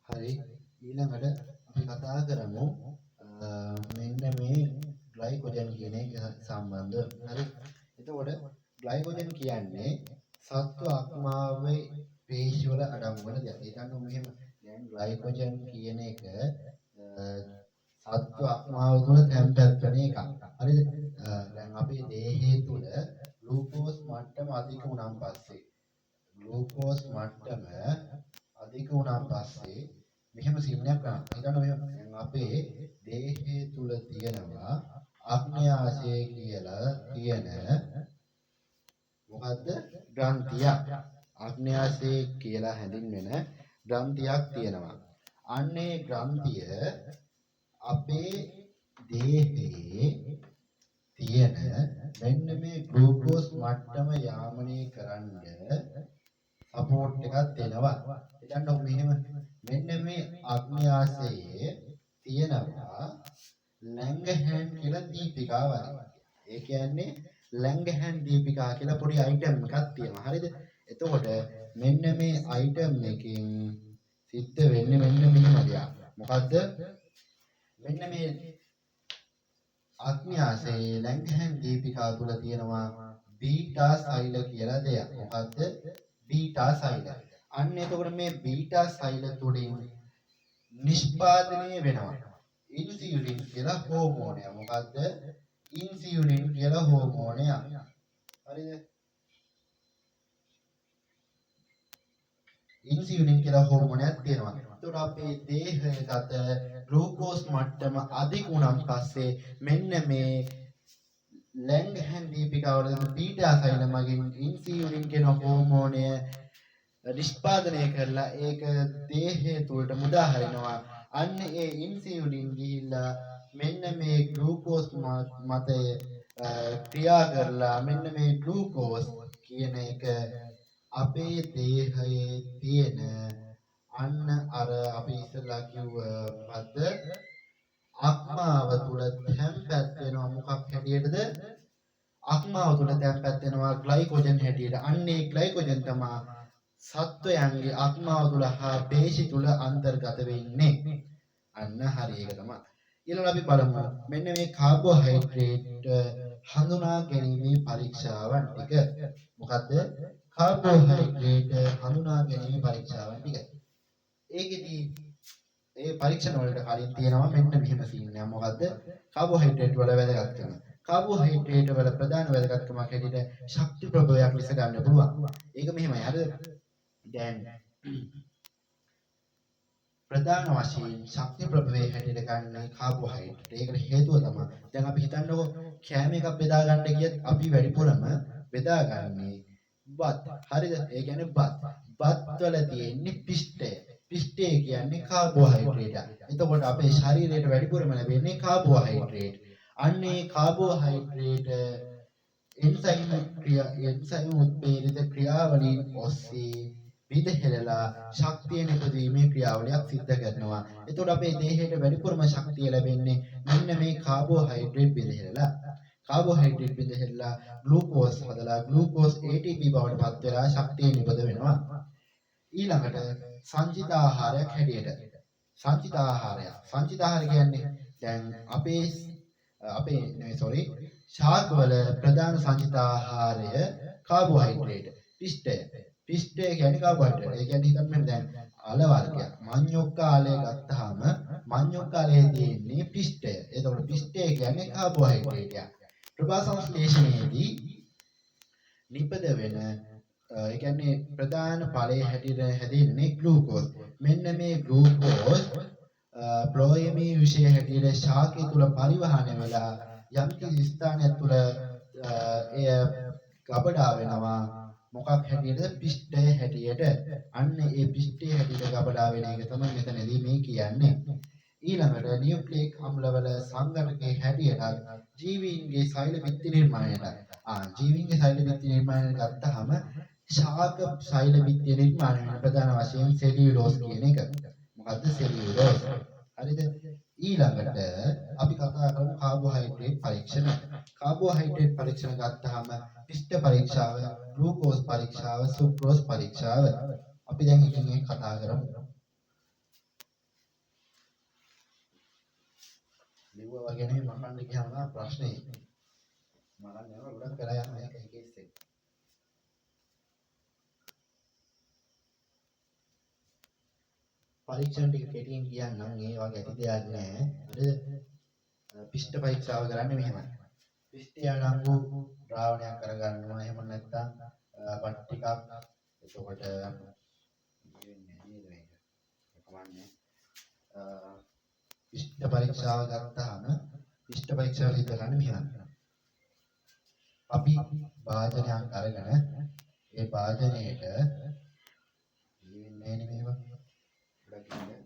හරි ඊළඟට අපි කතා කරමු මෙන්න මේ ග්ලයිකෝජන් කියන එක සම්බන්ධව. හරි. එතකොට ග්ලයිකෝජන් කියන්නේ සත්ව අක්මාවේ පේශි වල අඩංගු වෙන දෙයක්. ඒ කියන්නේ මෙහෙම දැන් ග්ලයිකෝජන් කියන එක සත්ව අක්මාව තුළ තැන්පත් වෙන එකක්. හරිද? දැන් අපේ දේහය තුළ ග්ලූකෝස් මට්ටම අධික වුණාන් පස්සේ ග්ලූකෝස් මට්ටම අධික වුණාන් පස්සේ මෙහෙම සින්නයක් ගන්නවා. ඒ කියන්නේ මෙහෙම දැන් අපේ දේහය තුල තියෙනවා අග්න්‍යාශය කියලා කියන මොකද්ද? ග්‍රන්ථියක්. අග්න්‍යාශය කියලා හැඳින්වෙන ග්‍රන්ථියක් තියෙනවා. අන්නේ ග්‍රන්ථිය අපේ දේහයේ තියෙන මෙන්න මේ ග්ලූකෝස් මට්ටම යාමනය කරන්න සපෝට් එකක් දෙනවා. එතන මෙහෙම මෙන්න මේ අග්න්‍යාශයේ තියෙනවා ලැංගහෑන් කියලා දීපිකාවක්. ඒ කියන්නේ ලැංගහෑන් දීපිකා කියලා පොඩි අයිටම් එකක් තියෙනවා. හරිද? එතකොට මෙන්න මේ අයිටම් එකකින් සිද්ධ වෙන්නේ මෙන්න මෙහෙම දෙයක්. මොකද්ද? මෙන්න මේ අග්න්‍යාශයේ ලැංගහෑන් දීපිකා තුල තියෙනවා බීටා සෛල කියලා දෙයක්. මොකද්ද? බීටා සෛල. අන්න එතකොට මේ බීටා සෛල තුලින් නිෂ්පාදනය වෙනවා ඉන්සියුලින් කියලා හෝමෝනය. මොකද්ද? ඉන්සියුලින් කියලා හෝමෝනය. හරිද? ඉන්සියුලින් කියලා හෝමෝනයක් තියෙනවා. එතකොට අපේ දේහයකට ග්ලූකෝස් මට්ටම අධික වුණාන් පස්සේ මෙන්න මේ ලැංගහෑන් දීපිකා වල බීටා සෛල මගින් ඉන්සියුලින් කියන හෝමෝනය නිෂ්පාදනය කරලා ඒක දේහය තුළට මුදා හරිනවා. අන්න ඒ ඉන්සියුලින් ගිහිල්ලා මෙන්න මේ ග්ලූකෝස් මතය ක්‍රියා කරලා මෙන්න මේ ග්ලූකෝස් කියන එක අපේ දේහයේ තියෙන අන්න අර අපි ඉස්සෙල්ලා කිව්ව මොකද්ද? අක්මාව තුළ තැන්පත් වෙනවා. මොකක් හැටියටද? අක්මාව තුළ තැන්පත් වෙනවා ග්ලයිකෝජන් හැටියට. අන්නේ ග්ලයිකෝජන් තමයි සත්වයන්ගේ අක්මාව තුළ හා පේශි තුළ අන්තර්ගත වෙන්නේ. අන්න හරි ඒක තමයි. ඊළඟ අපි බලමු මෙන්න මේ කාබෝහයිඩ්‍රේට් හඳුනා ගැනීමේ පරීක්ෂාවන් ටික. මොකද්ද? කාබෝහයිඩ්‍රේට් හඳුනා ගැනීමේ පරීක්ෂාවන් ටික. ඒකෙදි ඒ පරීක්ෂණ වලට කලින් තියෙනවා මෙන්න මෙහෙම සීන් එක. මොකද්ද? කාබෝහයිඩ්‍රේට් වල වැදගත්කම. කාබෝහයිඩ්‍රේට් වල ප්‍රධාන වැදගත්කමක් හැටියට ශක්ති ප්‍රභවයක් ලෙස ගන්න පුළුවන්. ඒක මෙහෙමයි. හරිද? දැන් ප්‍රධාන වශයෙන් ශක්ති ප්‍රභවයේ හැටියට ගන්න කාබෝහයිඩ්‍රේට්. ඒකට හේතුව තමයි දැන් අපි හිතන්නකො කෑම එකක් බෙදා ගන්න ගියත් අපි වැඩිපුරම බෙදාගන්නේ බත්. හරිද? ඒ කියන්නේ බත් වල තියෙන්නේ පිෂ්ඨය. පිෂ්ඨය කියන්නේ කාබෝහයිඩ්‍රේට්. එතකොට අපේ ශරීරයට වැඩිපුරම ලැබෙන්නේ කාබෝහයිඩ්‍රේට්. අන්නේ කාබෝහයිඩ්‍රේට් එන්සයිම් උත්පේදිත ක්‍රියාවලින් ඔස්සේ විදහෙලලා ශක්තිය නිපදවීමේ ක්‍රියාවලියක් සිද්ධ කරනවා. එතකොට අපේ දේහයට වැඩිපුරම ශක්තිය ලැබෙන්නේ මෙන්න මේ කාබෝහයිඩ්‍රේට් විදහෙලලා. කාබෝහයිඩ්‍රේට් විදහෙලලා ග්ලූකෝස් හදලා ග්ලූකෝස් ATP බවට පත් වෙලා ශක්තිය නිපද වෙනවා. ඊළඟට සංචිත ආහාරයක් හැටියට සංචිත ආහාරය කියන්නේ දැන් ශාකවල ප්‍රධාන සංචිත ආහාරය කාබෝහයිඩ්‍රේට්. පිෂ්ඨය කියන්නේ කාබෝහයිඩ්‍රේට්. ඒ කියන්නේ හිතන්න දැන් අල වර්ගයක්. මඤ්ඤොක්කාලය ගත්තාම මඤ්ඤොක්කාලයේ තියෙන්නේ පිෂ්ඨය. ඒතකොට පිෂ්ඨය කියන්නේ කාබෝහයිඩ්‍රේට්. ප්‍රභාසංශ්ලේෂණයේදී නිපද වෙන ඒ කියන්නේ ප්‍රධාන ඵලයේ හැටියට හැදෙන්නේ ග්ලූකෝස්. මෙන්න මේ ග්ලූකෝස් ෆ්ලෝයමී විෂය හැටියට ශාකය තුල පරිවහණය වෙලා යම් කිසි ස්ථානයක් තුල එය ගබඩා වෙනවා. මොකක් හැටියටද? පිෂ්ඨය හැටියට. අන්න ඒ පිෂ්ඨය හැටියට ගබඩා වෙන එක තමයි මෙතනදී මේ කියන්නේ. ඊළඟට නියුක්ලියික් අම්ලවල සංඝටකයේ හැටියට ජීවීන්ගේ සෛල බිත්ති නිර්මාණයට ජීවීන්ගේ සෛල බිත්ති නිර්මාණය ගත්තාම ශාක සෛල බිත්ති නිර්මාණය වෙන ප්‍රධාන වශයෙන් සෙලියුලෝස් කියන එක. මොකද්ද සෙලියුලෝස්? හරිද? ඊළඟට අපි කතා කරමු කාබෝහයිඩ්‍රේට් පරීක්ෂණ. කාබෝහයිඩ්‍රේට් පරීක්ෂණ ගත්තාම පිෂ්ඨ පරීක්ෂාව, ග්ලූකෝස් පරීක්ෂාව, සුක්‍රෝස් පරීක්ෂාව අපි දැන් ඉතින් කතා කරමු. ලිව්වා වගේ නෙමෙයි මකන්න ගියාම තමයි ප්‍රශ්නේ. මකන්න යනවා ගොඩක් වෙලා යනවා මේක කේස් එක. පරීක්ෂණ ටික කෙටියෙන් කියන්නම් ඒ වගේ ඇති දෙයක් නෑ. හරිද? පිෂ්ඨ පරීක්ෂාව කරන්නේ මෙහෙමයි. පිෂ්ඨය අඩංගු ද්‍රාවණයක් කරගන්නවා. එහෙම නැත්නම් පට්ටිකක් එතකොට වෙන්නේ නේද මේක. කමන්නේ. පිෂ්ඨ පරීක්ෂාව ගත්තාම පිෂ්ඨ පරීක්ෂාව සිදු කරන්නේ මෙහෙමයි. අපි වාදනයක් අරගෙන ඒ වාදනයේට වෙන්නේ නේ මේවා. ගොඩක් ඉන්නේ.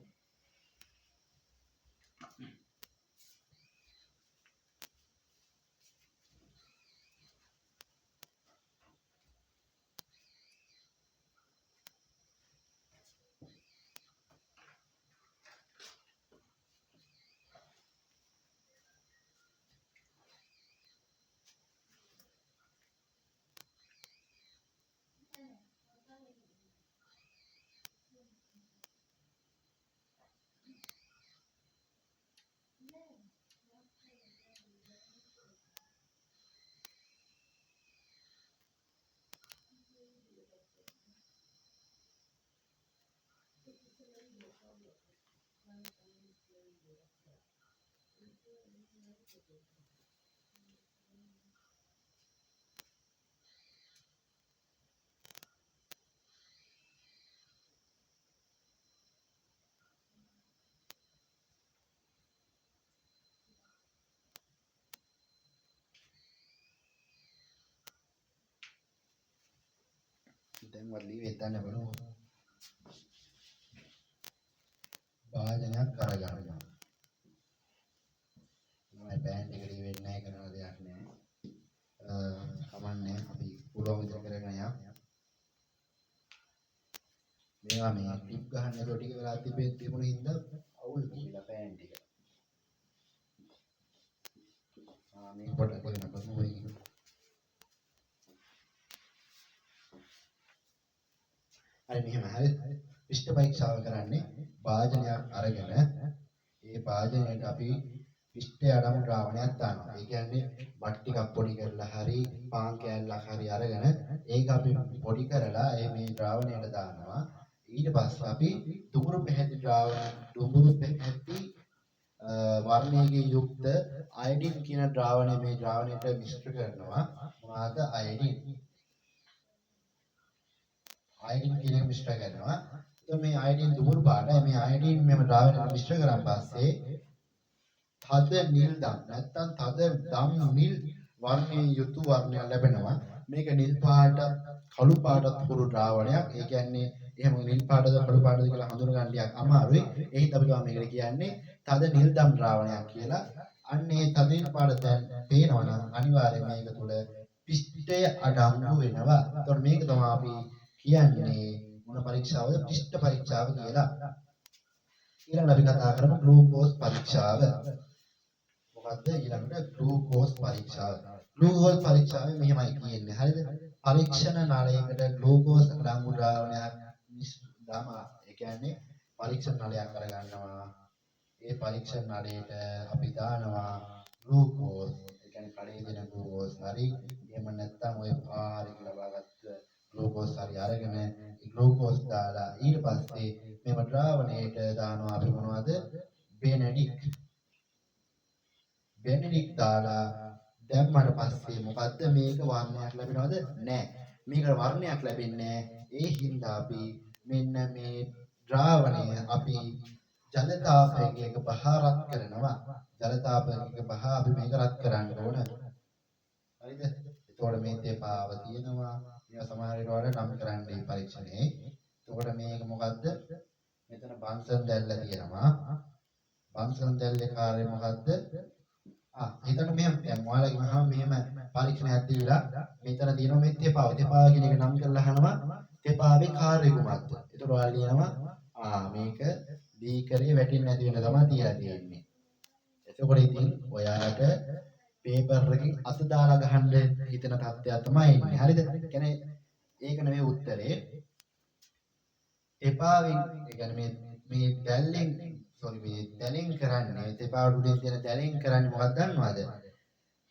දැන් වලි වෙතන්න බලමු. වාදනයක් අරගන්නවා. මම බෑන්ඩ් එකට වෙන්නේ නැහැ කරන දෙයක් නෑ. කමන්නේ අපි පුළුවන් විදිහට කරගෙන යමු. මේවා මේ ටිප් ගහන්න ඒවා ටික වෙලා තිබුණ හින්දා අවුල් ගිහිලා බෑන්ඩ් එක. මේ පොඩක් කරන බලමු ඒක. හරි මෙහෙම හරි. පිෂ්ඨ පරීක්ෂාව කරන්නේ වාදනයක් අරගෙන ඒ වාදනයට අපි පිෂ්ඨය අඩංගු ද්‍රාවණයක් දානවා. ඒ කියන්නේ බත් ටිකක් පොඩි කරලා හරි පාන් කෑල්ලක් හරි අරගෙන ඒක අපි පොඩි කරලා මේ ද්‍රාවණයට දානවා. ඊට පස්සේ අපි දුඹුරු පැහැති වර්ණයේ යුක්ත අයඩින් කියන ද්‍රාවණය මේ ද්‍රාවණයට මිශ්‍ර කරනවා. මොනවාද අයඩින්? අයඩින් කියන මිශ්‍ර කරනවා. එතකොට මේ අයඩින් දුඹුරු පාටයි. මේ අයඩින් මෙම ද්‍රාවණයට මිශ්‍ර කරන් පස්සේ තද නිල් දම් නැත්නම් තද දම් නිල් වර්ණයේ යුතු වර්ණයක් ලැබෙනවා. මේක නිල් පාට කළු පාටත් පුරු ද්‍රාවණයක්. ඒ කියන්නේ එහෙම නිල් පාටද කළු පාටද කියලා හඳුනගන්න ටිකක් අමාරුයි. ඒහිත් අපි මේකට කියන්නේ තද නිල් දම් ද්‍රාවණයක් කියලා. අන්න ඒ තද නිල් පාට දැන් පේනවා නම් අනිවාර්යයෙන් මේක තුල පිෂ්ඨය අඩංගු වෙනවා. එතකොට මේක තමයි අපි කියන්නේ මොන පරීක්ෂාවද? පිෂ්ඨ පරීක්ෂාව කියලා. ඊළඟට අපි කතා කරමු ග්ලූකෝස් පරීක්ෂාව. මොකද්ද ඊළඟට ග්ලූකෝස් පරීක්ෂාව. ග්ලූකෝස් පරීක්ෂාවේ මෙහෙමයි කියන්නේ. හරිද? පරීක්ෂණ නලයකට ග්ලූකෝස් අඩංගු ද්‍රාවණයක් දානවා. ඒ කියන්නේ පරීක්ෂණ නලයක් අරගන්නවා. ඒ පරීක්ෂණ නලයට අපි දානවා ග්ලූකෝස්. ඒ කියන්නේ කඩේ දෙන ග්ලූකෝස් හරි එහෙම නැත්නම් ඔය පාරේ ලබාගත් ග්ලූකෝස් හරි අරගෙන ඒ ග්ලූකෝස් දාලා ඊට පස්සේ මේව ද්‍රාවණයට දානවා අපි මොනවද? බෙනෙඩික් දාලා දැම්මට පස්සේ මොකද්ද මේක වර්ණයක් ලැබෙනවද? නැහැ. මේකට වර්ණයක් ලැබෙන්නේ ඒ හින්දා අපි මෙන්න මේ ද්‍රාවණය අපි ජල තාපයක බහරත් කරනවා. ජල තාපයක බහ අපි මේක රත් කරන්න ඕන. හරිද? එතකොට මේ තේපාව තියෙනවා. මේවා සමහර වෙලාවට නම් කරන්නේ පරීක්ෂණේ. එතකොට මේක මොකද්ද? මෙතන බන්සන් දැල්ල තියෙනවා. බන්සන් දැල්ලේ කාර්යය මොකද්ද? හිතන්න මෙහෙම දැන් ඔයාලගේ මහා මෙහෙම පරීක්ෂණයක් දීලා මෙතන තියෙනවා මේ තේපාව. තේපාව කියන එක නම් කරලා අහනවා තේපාවේ කාර්යය කුමක්ද? ඒතකොට ඔයාලා ලියනවා මේක බීකරේ වැටෙන්නේ නැති වෙන තමයි තියලා තියෙන්නේ. එතකොට ඉතින් ඔයාලට පේපර් එකකින් අත දාලා ගහන්න හිතන තත්ත්වයක් තමයි ඉන්නේ. හරිද? කියන්නේ ඒක නෙමෙයි උත්තරේ. තේපාවෙන් ඒ කියන්නේ මේ දැල්ලෙන් sorry මේ දැලෙන් කරන්නේ තෙපාවට උඩින් තියෙන දැලෙන් කරන්නේ මොකක්ද දන්නවද?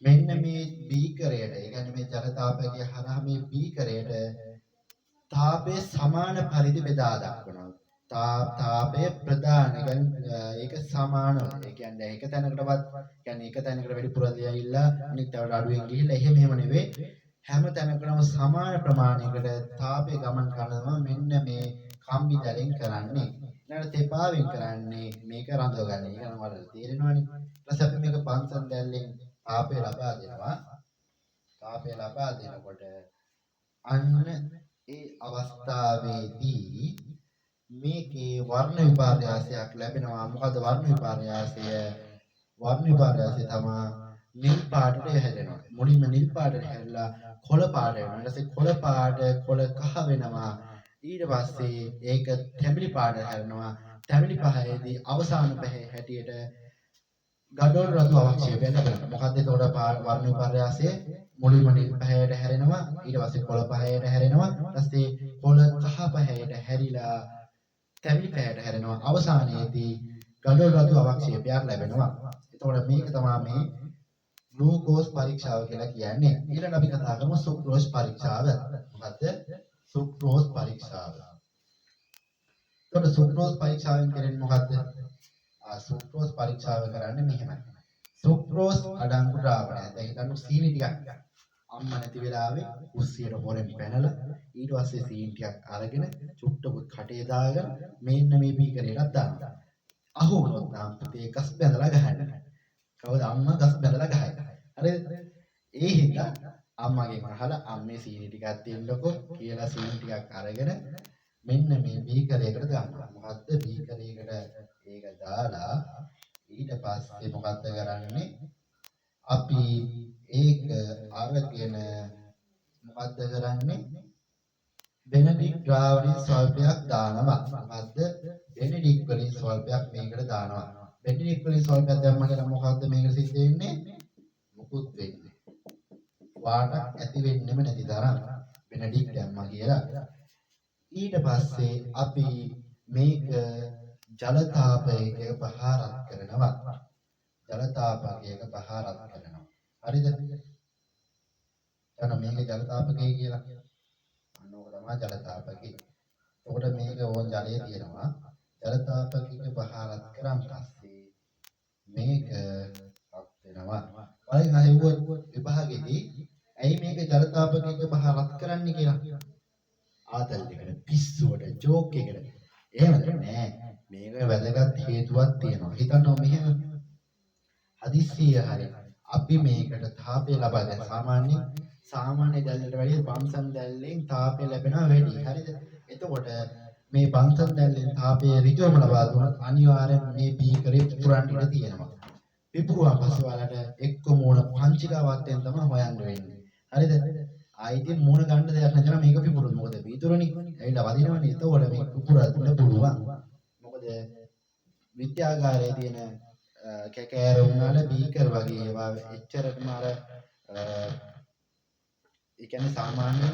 මෙන්න මේ බීකරයට ඒ කියන්නේ මේ ජල තාපකයේ හරහා මේ බීකරයට තාපයේ සමාන පරිදි බෙදා දක්වනවා. තාපයේ ප්‍රධාන කියන්නේ ඒක සමානව. ඒ කියන්නේ එක තැනකටවත් කියන්නේ එක තැනකට වැඩිපුර දෙයිලා අනිත් තැනට අඩුවෙන් ගිහිල්ලා එහෙම නෙවෙයි. හැම තැනකටම සමාන ප්‍රමාණයකට තාපයේ ගමන් කරනවා මෙන්න මේ කම්බි දැලෙන් කරන්නේ. ඊළඟ තෙපාවෙන් කරන්නේ මේක රඳව ගන්න. ඒක නම් වලට තේරෙනවනේ. ඊට පස්සේ අපි මේක පන්සල් දැල්ලෙන් තාපය ලබා දෙනවා. තාපය ලබා දෙනකොට අන්න ඒ අවස්ථාවේදී මේකේ වර්ණ විපර්යාසයක් ලැබෙනවා. මොකද වර්ණ විපර්යාසය? වර්ණ විපර්යාසය තමයි නිල් පාටට හැදෙනවා. මුලින්ම නිල් පාටට හැදලා කොළ පාට වෙනවා. ඊට පස්සේ කොළ පාට කොළ කහ වෙනවා. ඊට පස්සේ ඒක තැඹිලි පාට හැදෙනවා. තැඹිලි පහේදී අවසාන පහේ හැටියට ගඩොල් රතු අවක්ෂේපය ලැබෙනවා. මොකද්ද ඒතකොට වර්ණ විපර්යාසය? මුලින්ම නිල් පහයට හැරෙනවා. ඊට පස්සේ කොළ පහයට හැරෙනවා. ඊට පස්සේ කොළ කහ පහයට හැරිලා තැඹිලි පහයට හැරෙනවා. අවසානයේදී ගඩොල් රතු අවක්ෂේපයක් ලැබෙනවා. එතකොට මේක තමයි මේ ග්ලූකෝස් පරීක්ෂාව කියලා කියන්නේ. ඊළඟ අපි කතා කරමු සුක්‍රෝස් පරීක්ෂාව. මොකද්ද? සුක්‍රෝස් පරීක්ෂාව. එතකොට සුක්‍රෝස් පරීක්ෂාවෙන් කරන්නේ මොකද්ද? සුක්‍රෝස් පරීක්ෂාව කරන්නේ මෙහෙමයි. සුක්‍රෝස් අඩංගු ද්‍රාවණය. දැන් හිතන්න සීනි ටිකක් අම්ම නැති වෙලාවේ උස්සියට හොරෙන් පැනලා ඊට පස්සේ සීනි ටිකක් අරගෙන චුට්ටකුත් කටේ දාගෙන මෙන්න මේ බීකරේටත් දානවා. අහු වුණොත් නම් පුතේ ගස් බැඳලා ගහන්න. කවුද අම්මා ගස් බැඳලා ගහයි. හරිද? ඒ හින්දා අම්මගෙන් අහලා අම්මේ සීනි ටිකක් දෙන්නකෝ කියලා සීනි ටිකක් අරගෙන මෙන්න මේ බීකරයකට දානවා. මොකද්ද බීකරයකට ඒක දාලා ඊට පස්සේ මොකද්ද කරන්නේ? අපි ඒක අරගෙන මොකද්ද කරන්නේ? බෙනඩික් ද්‍රාවණයේ ස්වල්පයක් දානවා. මොකද්ද? බෙනඩික් වලින් ස්වල්පයක් මේකට දානවා. බෙනඩික් වලින් ස්වල්පයක් දැම්ම කියලා මොකද්ද මේක සිද්ධ වෙන්නේ? මුකුත් වෙන්නේ. වාටක් ඇති වෙන්නෙම නැති තරම් බෙනඩික් දැම්මා කියලා. ඊට පස්සේ අපි මේක ජල තාපයක පහරක් කරනවා. ජල තාපකයක පහරක් කරනවා. හරිද? එතන මේක ජල තාපකය කියලා. අන්න ඕක තමයි ජල තාපකය. එතකොට මේක ඕන් ජලයේ තියෙනවා. ජල තාපකයක පහරක් කරන් පස්සේ මේක රත් වෙනවා. බලන්න අහුවොත් විභාගෙදී ඇයි මේක ජල තාපකයක පහරක් කරන්නේ කියලා? ආතල් දෙකට පිස්සුවට ජෝක් එකකට. එහෙමද නෑ. මේක වැදගත් හේතුවක් තියෙනවා. හිතන්න මෙහෙම හදිස්සිය හරි අපි මේකට තාපය ලබා ගන්න සාමාන්‍ය දැල්ලට වැඩිය බම්සන් දැල්ලෙන් තාපය ලැබෙනවා වැඩි. හරිද? එතකොට මේ බම්සන් දැල්ලෙන් තාපය ඍජුවම ලබා දුන්නොත් අනිවාර්යෙන් මේ බීකරේ පුරන්න ඉඩ තියෙනවා. පිපුරුවා පස්සේ වලට එක්ක මූණ පංචිකාවත්යෙන් තමයි හොයන්න වෙන්නේ. හරිද? ආයිතින් මූණ ගන්න දෙයක් නැත්නම් මේක පිපුරුන. මොකද වීදුරනේ ඇවිල්ලා වදිනවනේ. එතකොට මේ පිපුරා තුන පුළුවන්. මොකද විද්‍යාගාරයේ තියෙන කැකෑරුම් වල බීකර් වගේ ඒවා එච්චරටම අර ඒ කියන්නේ සාමාන්‍ය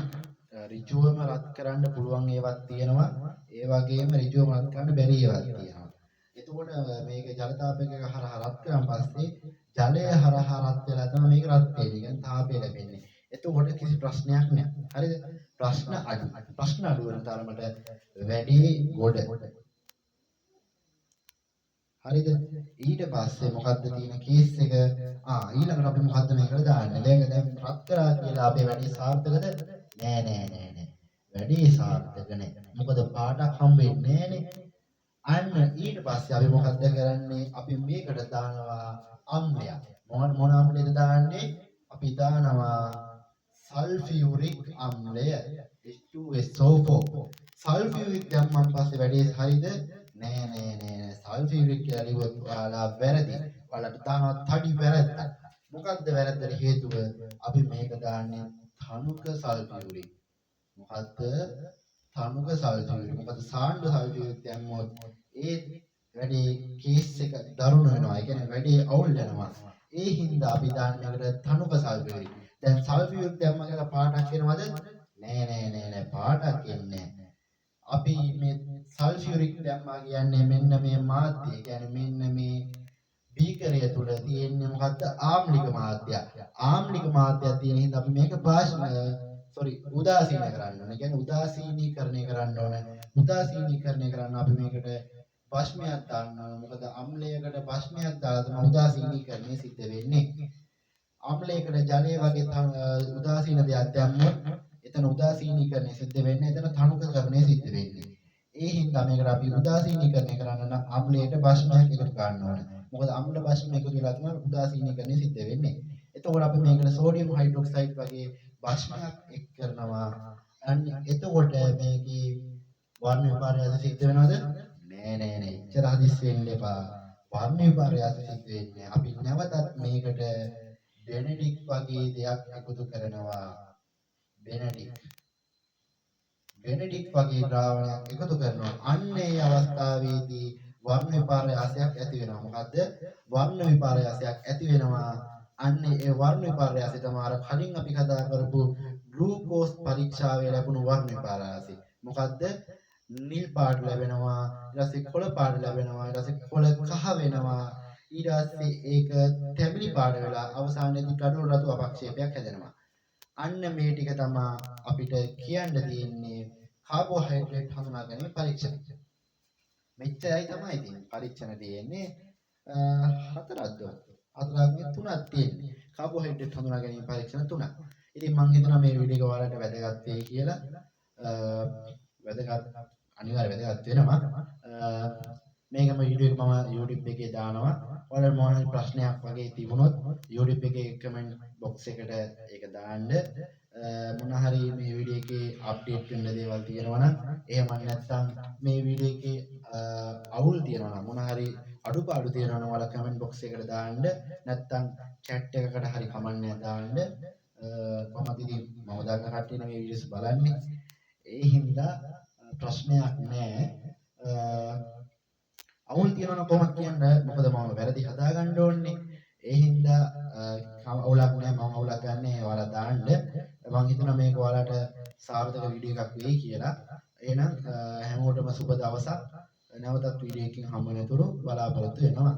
ඍජුවම රත් කරන්න පුළුවන් ඒවාක් තියෙනවා. ඒ වගේම ඍජුවම රත් කරන්න බැරි ඒවාක් තියෙනවා. එතකොට මේක ජල තාපයක හරහා රත් කරන් පස්සේ ජලය හරහා රත් වෙලා තමයි මේක රත් වෙන්නේ. කියන්නේ තාපය ලැබෙන්නේ. එතකොට කිසි ප්‍රශ්නයක් නැහැ. හරිද? ප්‍රශ්න අඩු වෙන තරමට වැඩි ගොඩ. හරිද? ඊට පස්සේ මොකද්ද තියෙන කේස් එක? ඊළඟට අපි මොකද්ද මේකට දාන්නේ? දැන් රත් කරා කියලා අපේ වැඩි සාර්ථකද? නෑ. වැඩි සාර්ථක නෑ. මොකද පාටක් හම්බෙන්නේ නෑනේ. අන්න ඊට පස්සේ අපි මොකද්ද කරන්නේ? අපි මේකට දානවා අම්ලයක්. මොන අම්ලයද දාන්නේ? අපි දානවා සල්ෆියුරික් අම්ලය H2SO4. සල්ෆියුරික් දැම්මන් පස්සේ වැඩේ හරිද? නෑ. සල්ෆියුරික් කියලා ලියුවොත් ඔයාලා වැරදි. ඔයාලට දානවා තඩි වැරද්ද. මොකද්ද වැරද්දට හේතුව? අපි මේක දාන්නේ තනුක සල්ෆියුරික්. මොකද්ද? තනුක සල්ෆියුරික්. මොකද සාණ්ඩ සල්ෆියුරික් දැම්මොත් ඒ වැඩි කේස් එක දරුණු වෙනවා. ඒ කියන්නේ වැඩි අවුල් වෙනවා. ඒ හින්දා අපි දාන්නේ මේකට තනුක සල්ෆියුරික්. දැන් සල්ෆියුරික් දැම්ම කියලා පාටක් එනවද? නෑ. පාටක් එන්නේ නෑ. අපි මේ සල්ෆියුරික් දැම්මා කියන්නේ මෙන්න මේ මාධ්‍ය කියන්නේ මෙන්න මේ බීකරය තුල තියෙන්නේ මොකද්ද ආම්ලික මාධ්‍යයක්. ආම්ලික මාධ්‍යයක් තියෙන හින්දා අපි මේක උදාසීන කරන්න ඕනේ. කියන්නේ උදාසීනීකරණය කරන්න ඕනේ. උදාසීනීකරණය කරන්න අපි මේකට භස්මයක් දාන්න ඕනේ. මොකද අම්ලයකට භස්මයක් දාලා තමයි උදාසීනීකරණය සිද්ධ වෙන්නේ. අම්ලයකට ජලය වගේ උදාසීන දෙයක් දැම්මොත් එතන උදාසීනීකරණය සිද්ධ වෙන්නේ. එතන තනුකකරණය සිද්ධ වෙන්නේ. ඒ හින්දා මේකට අපි උදාසීනීකරණය කරන්න නම් අම්ලයට භස්මයක් එකතු කරන්න ඕනේ. මොකද අම්ල භස්ම එකතු වෙලා තමයි උදාසීනීකරණය සිද්ධ වෙන්නේ. එතකොට අපි මේකට සෝඩියම් හයිඩ්‍රොක්සයිඩ් වගේ භස්මයක් එක් කරනවා. අන්න එතකොට මේකේ වර්ණ විපර්යාස සිද්ධ වෙනවද? නෑ. එච්චර හදිස්සි වෙන්න එපා. වර්ණ විපර්යාස සිද්ධ වෙන්නේ. අපි නැවතත් මේකට බෙනඩික් වගේ දෙයක් එකතු කරනවා. බෙනඩික් වගේ ද්‍රාවණයක් එකතු කරනවා. අන්න ඒ අවස්ථාවේදී වර්ණ විපර්යාසයක් ඇති වෙනවා. මොකද්ද? වර්ණ විපර්යාසයක් ඇති වෙනවා. අන්න ඒ වර්ණ විපර්යාසය තමයි අර කලින් අපි කතා කරපු ග්ලූකෝස් පරීක්ෂාවේ ලැබුණු වර්ණ විපර්යාසය. මොකද්ද? නිල් පාට ලැබෙනවා, ඊට පස්සේ කොළ පාට ලැබෙනවා, ඊට පස්සේ කොළ කහ වෙනවා, ඊට පස්සේ ඒක තැඹිලි පාට වෙලා අවසානයේදී කඩුව රතු අපක්ෂේපයක් හැදෙනවා. අන්න මේ ටික තමයි අපිට කියන්න තියෙන්නේ කාබෝහයිඩ්‍රේට් හඳුනා ගැනීම පරීක්ෂණ. මෙච්චරයි තමයි තියෙන්නේ. පරීක්ෂණ තියෙන්නේ හතරක්ද? තුනක් තියෙන්නේ. කාබෝහයිඩ්‍රේට් හඳුනා ගැනීම පරීක්ෂණ තුනක්. ඉතින් මම හිතනවා මේ වීඩියෝ එක ඔයාලට වැදගත් වෙයි කියලා. අනිවාර්ය වැදගත් වෙනවා. මේකම වීඩියෝ එක මම YouTube එකේ දානවා. ඔයාලට මොන හරි ප්‍රශ්නයක් වගේ තිබුණොත් YouTube එකේ කමෙන්ට් බොක්ස් එකට ඒක දාන්න. මොන හරි මේ වීඩියෝ එකේ අප්ඩේට් වෙන්න දේවල් තියෙනවා නම් එහෙම නැත්නම් මේ වීඩියෝ එකේ අවුල් තියෙනවා නම් මොන හරි අඩුපාඩු තියෙනවා නම් ඔයාලා කමෙන්ට් බොක්ස් එකට දාන්න. නැත්නම් chat එකකට හරි කමන්නේ දාන්න. කොහොමද ඉතින් මම දන්න කට්ටිය මේ වීඩියෝස් බලන්නේ. ඒ හින්දා ප්‍රශ්නයක් නැහැ. අවුල් තියෙනවා නම් කොහොමද කියන්නේ? මොකද මම වැරදි හදාගන්න ඕනේ. ඒ හින්දා අවුලක් නැහැ. මම අවුලක් ගන්න ඔයාලා දාන්න. මම හිතනවා මේක ඔයාලට සාර්ථක වීඩියෝ එකක් වෙයි කියලා. එහෙනම් හැමෝටම සුබ දවසක්. නැවතත් වීඩියෝ එකකින් හමු වෙනතුරු බලාපොරොත්තු වෙනවා.